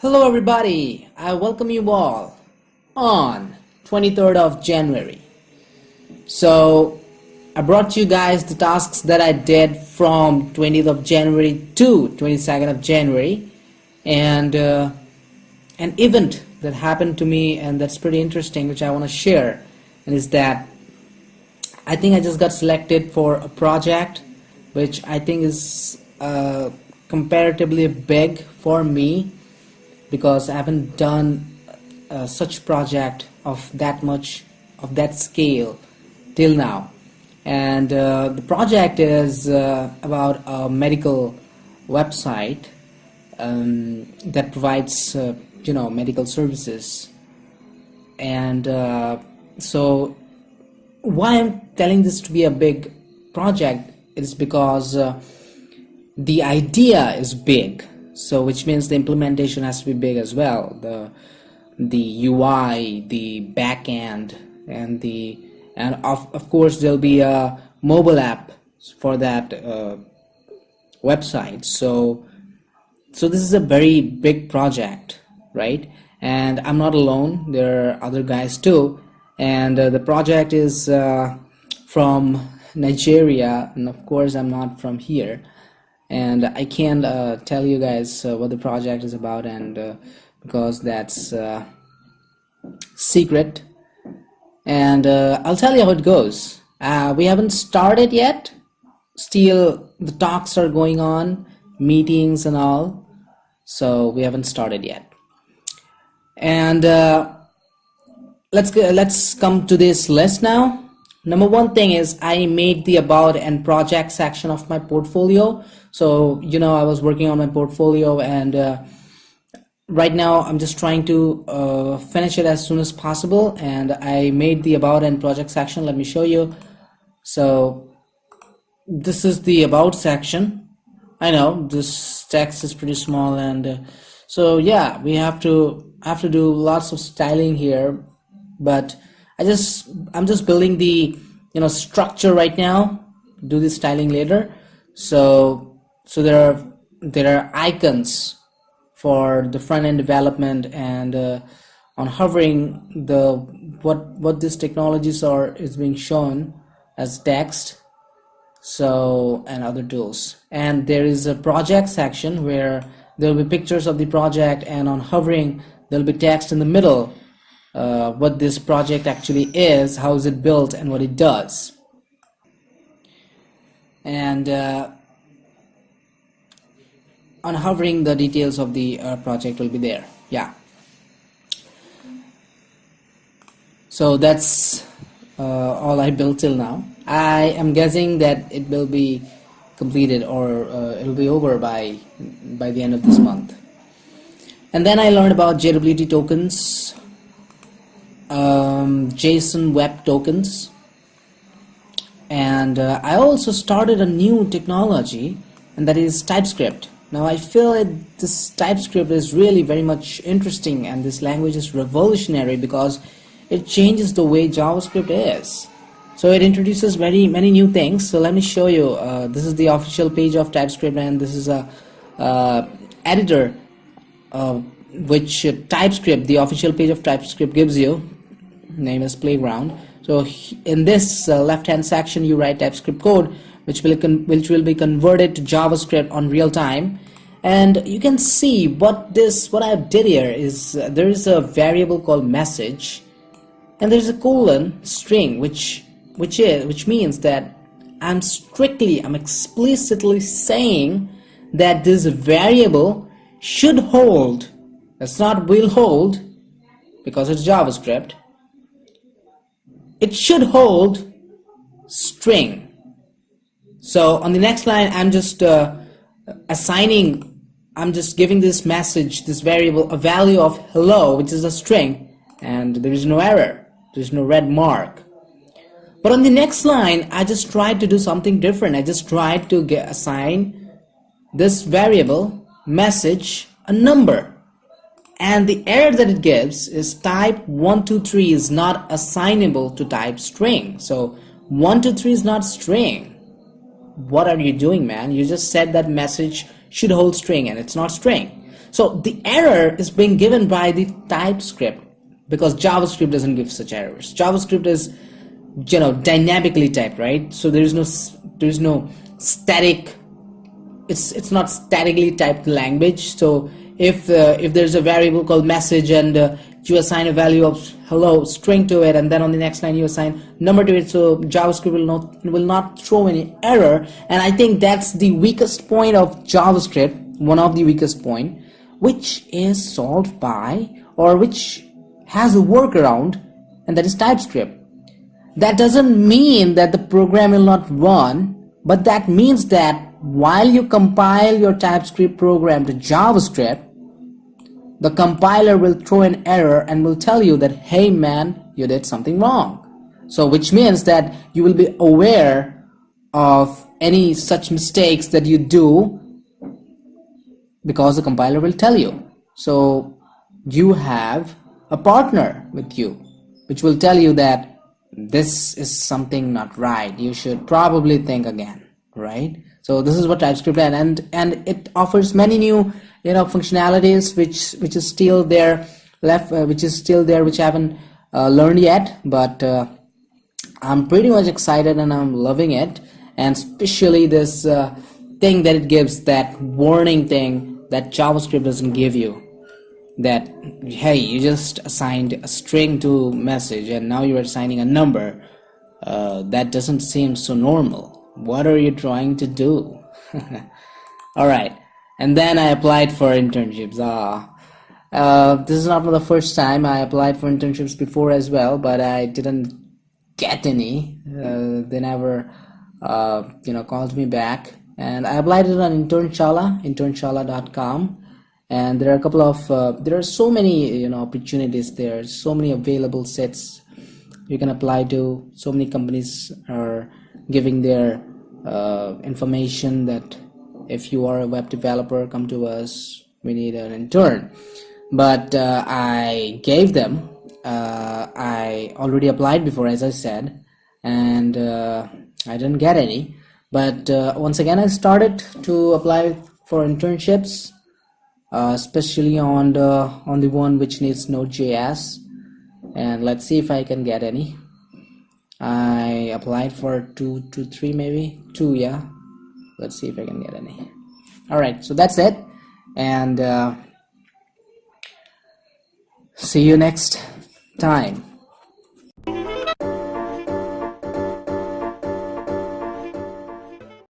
Hello everybody, I welcome you all on 23rd of January. So I brought you guys the tasks that I did from 20th of January to 22nd of January, and an event that happened to me and that's pretty interesting, which I want to share, and is that I think I just got selected for a project which I think is comparatively big for me, because I haven't done such project of that much, of that scale till now. And the project is about a medical website that provides medical services. And so why I'm telling this to be a big project is because the idea is big, so which means the implementation has to be big as well. The UI, the back end, and of course there'll be a mobile app for that website. So this is a very big project, right? And I'm not alone, there are other guys too, and the project is from Nigeria, and of course I'm not from here, and I can't tell you guys what the project is about, and because that's secret, and I'll tell you how it goes. We haven't started yet, still the talks are going on, meetings and all, so we haven't started yet. And let's come to this list now. Number one thing is I made the about and project section of my portfolio. So I was working on my portfolio, and right now I'm just trying to finish it as soon as possible, and I made the about and project section. Let me show you. So this is the about section. I know this text is pretty small, and so yeah, we have to do lots of styling here, but I'm just building the structure right now, do the styling later. So there are icons for the front end development, and on hovering, what these technologies is being shown as text, so, and other tools. And there is a project section where there will be pictures of the project, and on hovering there will be text in the middle, what this project actually is, how is it built, and what it does. And on hovering, the details of the project will be there. Yeah, so that's all I built till now. I am guessing that it will be completed, or it will be over by the end of this month. And then I learned about JWT tokens, JSON web tokens, and I also started a new technology, and that is TypeScript. Now I feel this TypeScript is really very much interesting, and this language is revolutionary because it changes the way JavaScript is. So it introduces many new things. So let me show you. This is the official page of TypeScript, and this is a editor which TypeScript, the official page of TypeScript, gives you. Name is Playground. So in this left hand section you write TypeScript code, which will be converted to JavaScript on real time. And you can see what I did here is there is a variable called message, and there's a colon string, which means that I'm explicitly saying that this variable should hold. That's not will hold, because it's JavaScript. It should hold string. So on the next line, I'm just giving this message, this variable, a value of hello, which is a string, and there is no error, there is no red mark. But on the next line, I just tried to do something different. I just tried to assign this variable message a number, and the error that it gives is type 123 is not assignable to type string. So 123 is not string. What are you doing, man? You just said that message should hold string, and it's not string. So the error is being given by the TypeScript, because JavaScript doesn't give such errors. JavaScript is, dynamically typed, right? So there is no static. It's not statically typed language. So if there's a variable called message and you assign a value of hello string to it, and then on the next line you assign number to it, so JavaScript will not throw any error. And I think that's the weakest point of JavaScript, one of the weakest point, which is solved by, or which has a workaround, and that is TypeScript. That doesn't mean that the program will not run, but that means that while you compile your TypeScript program to JavaScript, the compiler will throw an error and will tell you that, hey man, you did something wrong. So which means that you will be aware of any such mistakes that you do, because the compiler will tell you. So you have a partner with you which will tell you that this is something not right, you should probably think again, right? So this is what TypeScript and it offers many new functionalities which is still there which I haven't learned yet, but I'm pretty much excited and I'm loving it. And especially this thing that it gives, that warning thing that JavaScript doesn't give you, that hey, you just assigned a string to message and now you're assigning a number. That doesn't seem so normal. What are you trying to do? Alright, and then I applied for internships. This is not the first time. I applied for internships before as well, but I didn't get any. They never called me back, and I applied it on internshala.com, and there are a couple of there are so many opportunities there, so many available sets you can apply to. So many companies are giving their information that if you are a web developer, come to us, we need an intern. But I gave them, I already applied before, as I said, and I didn't get any. But once again I started to apply for internships, especially on the one which needs Node.js, and let's see if I can get any. I applied for two, three, maybe two. Yeah, let's see if I can get any. All right, so that's it, and see you next time.